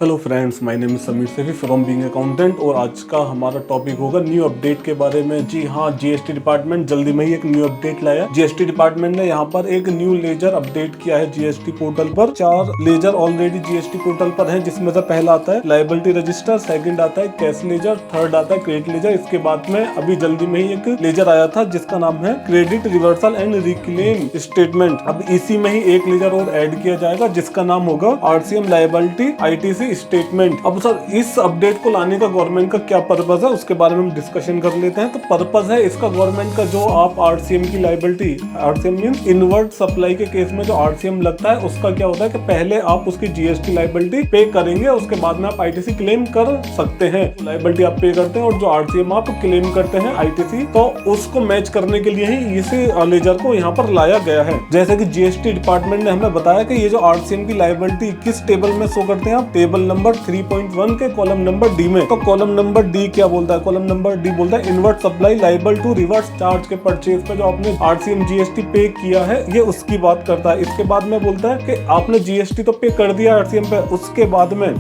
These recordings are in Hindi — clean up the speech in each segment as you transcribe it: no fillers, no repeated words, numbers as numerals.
Hello friends, my name is Sameer Saifi from being accountant और आज का हमारा टॉपिक होगा न्यू अपडेट के बारे में। जी हाँ, जीएसटी डिपार्टमेंट जल्दी में ही एक न्यू अपडेट लाया। जीएसटी डिपार्टमेंट ने यहाँ पर एक न्यू लेजर अपडेट किया है जीएसटी पोर्टल पर। 4 लेजर ऑलरेडी जीएसटी पोर्टल पर है, जिसमें से पहला आता है लायबिलिटी रजिस्टर, सेकंड आता है कैश लेजर, थर्ड आता है क्रेडिट लेजर। इसके बाद में अभी जल्दी में ही एक लेजर आया था जिसका नाम है credit reversal and reclaim statement. अब इसी में ही एक लेजर और ऐड किया जाएगा जिसका नाम होगा आरसीएम लायबिलिटी आईटीसी स्टेटमेंट। अब सर, इस अपडेट को लाने का गवर्नमेंट का क्या पर्पस है उसके बारे में हम डिस्कशन कर लेते हैं। तो पर्पस है इसका गवर्नमेंट का, जो आप आरसीएम की liability, RCM means inward supply के केस में जो आरसीएम लगता है उसका क्या होता है कि पहले आप उसकी जीएसटी लायबिलिटी पे करेंगे, उसके बाद में आप आईटीसी क्लेम कर सकते हैं। लायबिलिटी आप पे करते हैं और जो आरसीएम आप क्लेम करते हैं आईटीसी, तो उसको मैच करने के लिए ही इस लेजर को यहाँ पर लाया गया है। जैसे कि जीएसटी डिपार्टमेंट ने हमें बताया कि ये जो आरसीएम की लायबिलिटी किस टेबल में शो करते हैं, आप टेबल नंबर 3.1 के कॉलम नंबर डी में। तो कॉलम नंबर डी क्या बोलता है? कॉलम नंबर डी बोलता है inward supply liable to reverse charge के परचेज पे जो आपने आरसीएम जीएसटी पे किया है, ये उसकी बात करता है। इसके बाद में बोलता है कि आपने जीएसटी तो पे कर दिया आरसीएम पे, उसके बाद में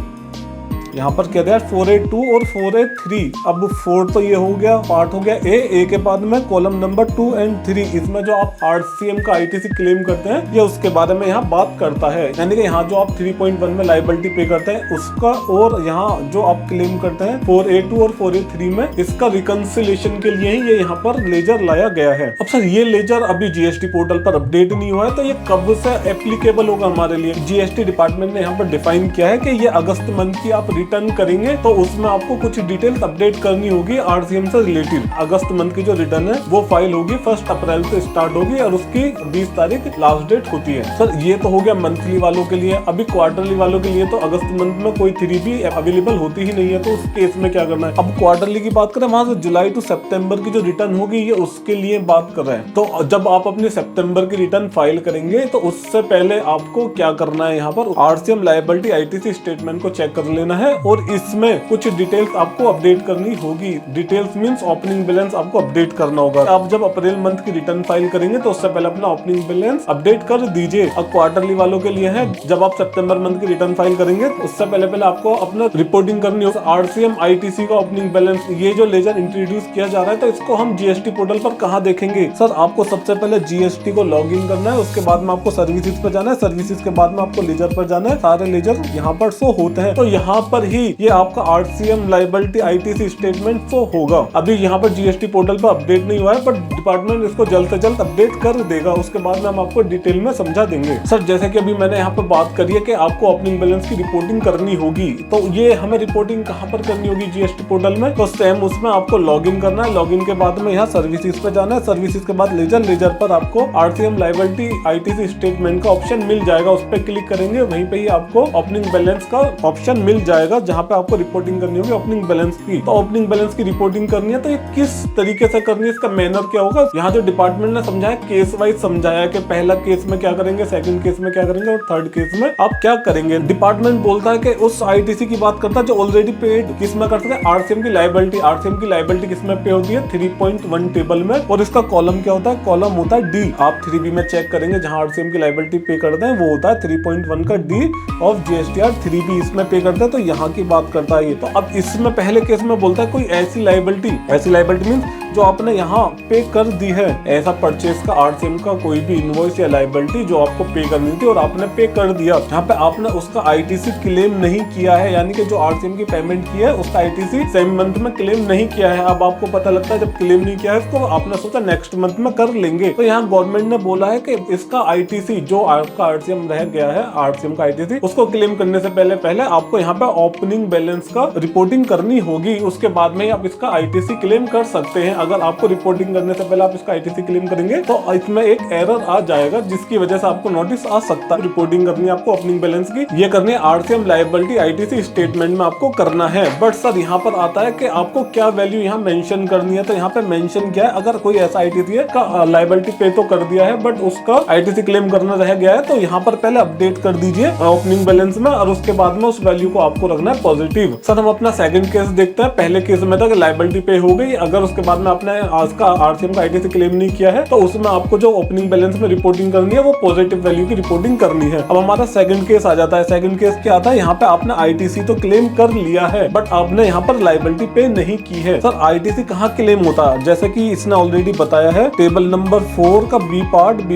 यहाँ पर क्या दिया 4A2 और 4A3। अब 4 तो ये हो गया, पार्ट हो गया ए के बाद में कॉलम नंबर 2 एंड 3, इसमें जो आप आरसीएम का आईटीसी क्लेम करते हैं ये उसके बारे में यहाँ बात करता है। यानी कि यहाँ जो आप 3.1 में लायबिलिटी पे करते हैं उसका, और यहाँ जो आप क्लेम करते हैं 4A2 और 4A3 में, इसका रिकंसिलेशन के लिए ही ये यहाँ पर लेजर लाया गया है। अब सर, ये लेजर अभी जीएसटी पोर्टल पर अपडेट नहीं हुआ है, तो ये कब से एप्लीकेबल होगा हमारे लिए? जीएसटी डिपार्टमेंट ने यहाँ पर डिफाइन किया है कि ये अगस्त मंथ की आप रिटर्न करेंगे तो उसमें आपको कुछ डिटेल्स अपडेट करनी होगी आरसीएम से रिलेटेड। अगस्त मंथ की जो रिटर्न है वो फाइल होगी 1 अप्रैल से स्टार्ट होगी और उसकी 20 तारीख लास्ट डेट होती है। सर, ये तो हो गया मंथली वालों के लिए। अभी क्वार्टरली वालों के लिए तो अगस्त मंथ में कोई 3B अवेलेबल होती ही नहीं है, तो उस केस में क्या करना है? अब क्वार्टरली की बात करें, वहां से जुलाई टू सितंबर की जो रिटर्न होगी ये उसके लिए बात कर रहे हैं। तो जब आप अपने सितंबर की रिटर्न फाइल करेंगे तो उससे पहले आपको क्या करना है? यहाँ पर आरसीएम लायबिलिटी आईटीसी स्टेटमेंट को चेक कर लेना है और इसमें कुछ डिटेल्स आपको अपडेट करनी होगी। डिटेल्स मींस ओपनिंग बैलेंस आपको अपडेट करना होगा। आप जब अप्रैल मंथ की रिटर्न फाइल करेंगे तो उससे पहले अपना ओपनिंग बैलेंस अपडेट कर दीजिए। अब क्वार्टरली वालों के लिए है, जब आप सितंबर मंथ की रिटर्न फाइल करेंगे तो उससे पहले आपको अपना रिपोर्टिंग करनी होगी आरसीएम आईटीसी का ओपनिंग बैलेंस। ये जो लेजर इंट्रोड्यूस किया जा रहा है तो इसको हम जीएसटी पोर्टल पर कहाँ देखेंगे? सर, आपको सबसे पहले जीएसटी को लॉग इन करना है, उसके बाद में आपको सर्विसेज पे जाना है, सर्विसेज के बाद में आपको लेजर पर जाना है। सारे लेजर यहाँ पर शो होते हैं, तो यहाँ पर ही ये आपका RCM liability ITC statement show होगा। अभी यहाँ पर जीएसटी पोर्टल पर अपडेट नहीं हुआ है, पर डिपार्टमेंट इसको जल्द से जल्द अपडेट कर देगा। उसके बाद में हम आपको डिटेल में समझा देंगे। सर, जैसे कि अभी मैंने यहाँ पर बात करी है कि आपको ओपनिंग बैलेंस की रिपोर्टिंग करनी होगी, तो ये हमें रिपोर्टिंग कहाँ पर करनी होगी जीएसटी पोर्टल में? तो सेम उसमें आपको लॉग इन करना है। लॉग इन के बाद में यहाँ सर्विसेज पे जाना है, सर्विसेज के बाद लेजर पर आपको आरसीएम लायबिलिटी आईटीसी स्टेटमेंट का ऑप्शन मिल जाएगा। उस पर क्लिक करेंगे, वहीं पे ही आपको ओपनिंग बैलेंस का ऑप्शन मिल जाएगा, जहाँ पे आपको रिपोर्टिंग करनी होगी ओपनिंग बैलेंस की। तो ओपनिंग बैलेंस की रिपोर्टिंग करनी है तो ये किस तरीके से करनी है, इसका मैनर क्या होगा? यहाँ जो डिपार्टमेंट ने समझाया, केस वाइज समझाया कि पहला केस में क्या करेंगे, सेकंड केस में क्या करेंगे और थर्ड केस में आप क्या करेंगे। डिपार्टमेंट बोलता है कि उस आईटीसी की बात करता है जो ऑलरेडी पेड किस में कर सकते हैं, आरसीएम की लायबिलिटी। आरसीएम की लायबिलिटी किस में पे होती है? 3.1 टेबल में, और इसका कॉलम क्या होता है? कॉलम होता है डी। आप 3B में चेक करेंगे, जहां आरसीएम की लायबिलिटी पे करते हैं वो होता है 3.1 का डी ऑफ जीएसटीआर 3B इसमें पे करते हैं, तो यहाँ की बात करता है ये। तो अब इसमें पहले केस में बोलता है कोई ऐसी लायबिलिटी मींस जो आपने यहाँ पे कर दी है, ऐसा परचेज का आरसीएम का कोई भी इनवॉइस या लायबिलिटी जो आपको पे करनी थी और आपने पे कर दिया, जहाँ पे आपने उसका आईटीसी क्लेम नहीं किया है, यानी कि जो आरसीएम की पेमेंट की है उसका आईटीसी सेम मंथ में क्लेम नहीं किया है। अब आपको पता लगता है जब क्लेम नहीं किया है इसको, आपने सोचा नेक्स्ट मंथ में कर लेंगे, तो यहाँ गवर्नमेंट ने बोला है कि इसका आईटीसी जो आपका आरसीएम रह गया है, आरसीएम का आईटीसी, उसको क्लेम करने से पहले आपको यहाँ पे ओपनिंग बैलेंस का रिपोर्टिंग करनी होगी। उसके बाद में आप इसका आईटीसी क्लेम कर सकते हैं। अगर आपको रिपोर्टिंग करने से पहले आप इसका आईटीसी क्लेम करेंगे तो इसमें एक एरर आ जाएगा, जिसकी वजह से आपको नोटिस आ सकता है। रिपोर्टिंग करनी है आपको ओपनिंग बैलेंस की, ये करनी है आरसीएम लायबिलिटी आईटीसी स्टेटमेंट में आपको करना है। बट सर, यहाँ पर आता है कि आपको क्या वैल्यू यहाँ मेंशन करनी है, तो यहाँ पे मेंशन क्या है? अगर कोई ऐसा आईटीसी है का लायबिलिटी पे तो कर दिया है बट उसका आईटीसी क्लेम करना रह गया है, तो यहाँ पर पहले अपडेट कर दीजिए ओपनिंग बैलेंस में, और उसके बाद में उस वैल्यू को आपको रखना है पॉजिटिव। सर, हम अपना सेकंड केस देखते हैं। पहले केस में था कि लायबिलिटी पे हो गई, अगर उसके बाद में में आपने आज का आरसीएम का आईटीसी क्लेम नहीं किया है तो उसमें आपको जो ओपनिंग बैलेंस में रिपोर्टिंग करनी है वो पॉजिटिव वैल्यू की रिपोर्टिंग करनी है। अब हमारा सेकंड केस आ जाता है। सेकंड केस क्या आता है, यहाँ पे आपने आईटीसी तो क्लेम कर लिया है बट आपने यहाँ पर लायबिलिटी पे नहीं की है। सर आईटीसी कहाँ क्लेम होता है, जैसे कि इसने ऑलरेडी बताया है टेबल नंबर 4 का बी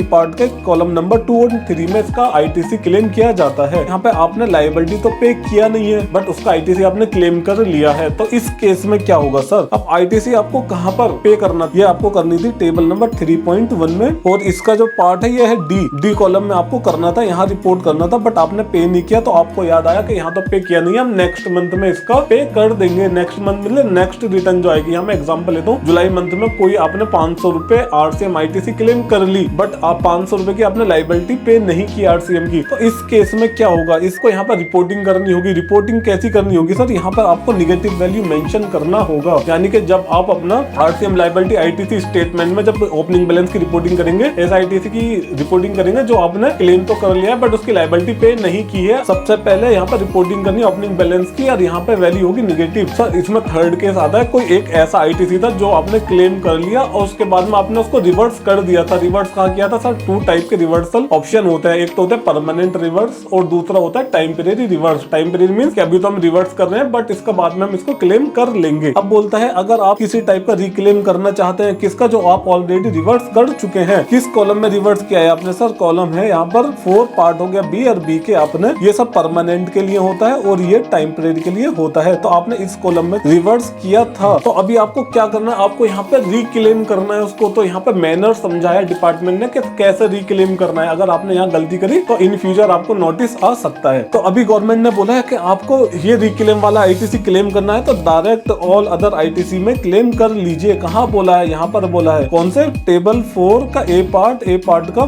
पार्ट के कॉलम नंबर 2 और 3 में इसका आईटीसी क्लेम किया जाता है। यहाँ पे आपने लायबिलिटी तो पे किया नहीं है बट उसका आईटीसी आपने क्लेम कर लिया है। तो इस केस में क्या होगा सर, अब आईटीसी आपको कहाँ पर पे करना, ये आपको करनी थी टेबल नंबर 3.1 में, और इसका जो पार्ट है ये है डी कॉलम में आपको करना था, यहाँ रिपोर्ट करना था बट आपने पे नहीं किया। तो आपको याद आया कि यहाँ तो पे किया नहीं, हम नेक्स्ट मंथ में इसका पे कर देंगे। नेक्स्ट मंथ मतलब नेक्स्ट रिटर्न जो आएगी, यहाँ मैं एग्जांपल लेता हूँ, जुलाई मंथ में कोई आपने 500 रुपए आरसीएम आईटीसी क्लेम कर ली बट आप 500 रुपए की आपने लायबिलिटी पे नहीं की आरसीएम की। तो इस केस में क्या होगा, इसको यहाँ पर रिपोर्टिंग करनी होगी। रिपोर्टिंग कैसी करनी होगी सर, यहाँ पर आपको निगेटिव वैल्यू मेंशन करना होगा, यानी कि जब आप अपना आरसीएम लायबिलिटी आईटीसी स्टेटमेंट में जब ओपनिंग बैलेंस की रिपोर्टिंग करेंगे, एस आईटीसी की रिपोर्टिंग करेंगे जो आपने क्लेम तो कर लिया है बट उसकी लायबिलिटी पे नहीं की है, सबसे पहले यहाँ पर रिपोर्टिंग करनी ओपनिंग बैलेंस की और यहाँ पे वैल्यू होगी निगेटिव। सर इसमें थर्ड केस आता है, कोई एक ऐसा आईटीसी था जो आपने क्लेम कर लिया और उसके बाद में आपने उसको रिवर्स कर दिया था। रिवर्स कहाँ किया था सर, 2 टाइप के रिवर्सल ऑप्शन होते हैं, एक तो होता है परमानेंट रिवर्स और दूसरा होता है टेम्परेरी रिवर्स। टेम्परेरी मींस कि अभी तो हम रिवर्स कर रहे हैं बट इसका बाद में हम इसको क्लेम कर लेंगे। अब बोलता है अगर आप किसी टाइप का रिक्लेम करना चाहते हैं, किसका जो आप ऑलरेडी रिवर्स कर चुके हैं, किस कॉलम में रिवर्स किया है आपने, सर कॉलम है यहाँ पर 4 पार्ट हो गया बी और बी के आपने, ये सब परमानेंट के लिए होता है और ये टेम्परेरी के लिए होता है। तो आपने इस कॉलम में रिवर्स किया था, तो अभी आपको क्या करना है, आपको यहाँ पे रिक्लेम करना है उसको। तो यहाँ पे मैनर समझाया डिपार्टमेंट ने कि कैसे रिक्लेम करना है। अगर आपने यहाँ गलती करी तो इन फ्यूचर आपको नोटिस आ सकता है। तो अभी गवर्नमेंट ने बोला है कि आपको ये रिक्लेम वाला आईटीसी क्लेम करना है तो डायरेक्ट ऑल अदर आईटीसी में क्लेम कर लीजिए। कहाँ बोला है, यहाँ पर बोला है कौन से, टेबल 4 का ए पार्ट का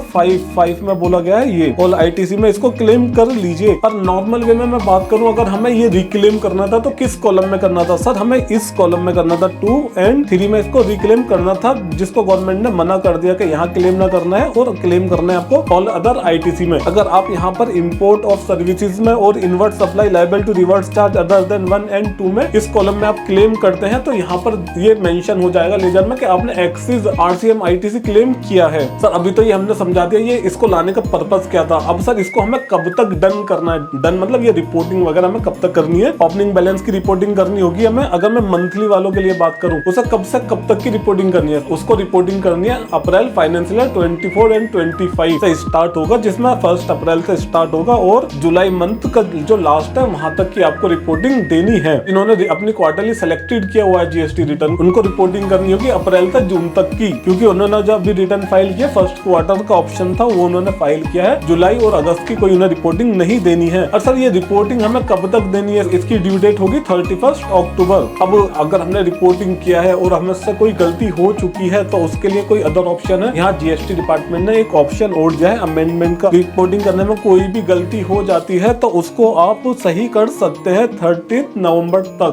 5 में बोला गया है ये ऑल आईटीसी में इसको क्लेम कर लीजिए। और नॉर्मल वे में मैं बात करूं, अगर हमें ये रिक्लेम करना था तो किस कॉलम में करना था सर, हमें इस कॉलम में करना था 2 और 3 में इसको रिक्लेम करना था, जिसको गवर्नमेंट ने मना कर दिया कि यहाँ क्लेम ना करना है और क्लेम करना है आपको ऑल अदर आईटीसी में। अगर आप यहाँ पर इंपोर्ट ऑफ सर्विसेज में और inward supply liable to reverse charge other than 1 और 2 में इस कॉलम में आप क्लेम करते हैं तो यहाँ पर ये मेंशन हो जाएगा लेजर में कि आपने एक्सिस आरसीएम आईटीसी क्लेम किया है। सर अभी तो ये हमने समझा दिया ये इसको लाने का पर्पस क्या था। अब सर इसको हमें कब तक डन करना है, डन मतलब ये रिपोर्टिंग वगैरह हमें कब तक करनी है, ओपनिंग बैलेंस की रिपोर्टिंग करनी होगी हमें। अगर मैं मंथली वालों के लिए बात करूं, उसे कब से कब तक की रिपोर्टिंग करनी है, उसको रिपोर्टिंग करनी है अप्रैल फाइनेंशियल ईयर 24 और 25 से स्टार्ट होगा, जिसमें 1 अप्रैल से स्टार्ट होगा और जुलाई मंथ का जो लास्ट है वहां तक की आपको रिपोर्टिंग देनी है। इन्होंने अपनी क्वार्टरली सिलेक्टेड किया हुआ है जीएसटी रिटर्न, उनको रिपोर्टिंग करनी होगी अप्रैल से जून तक की, क्योंकि उन्होंने जब भी रिटर्न फाइल किया फर्स्ट क्वार्टर का ऑप्शन था वो उन्होंने फाइल किया है, जुलाई और अगस्त की कोई उन्हें रिपोर्टिंग नहीं देनी है। और सर ये रिपोर्टिंग हमें कब तक देनी है, इसकी ड्यू डेट होगी 31 अक्टूबर। अब अगर हमने रिपोर्टिंग किया है और हमें से कोई गलती हो चुकी है तो उसके लिए कोई अदर ऑप्शन है, यहाँ जीएसटी डिपार्टमेंट ने एक ऑप्शन और दिया है अमेंडमेंट का। रिपोर्टिंग करने में कोई भी गलती हो जाती है तो उसको आप सही कर सकते हैं 30 नवंबर तक।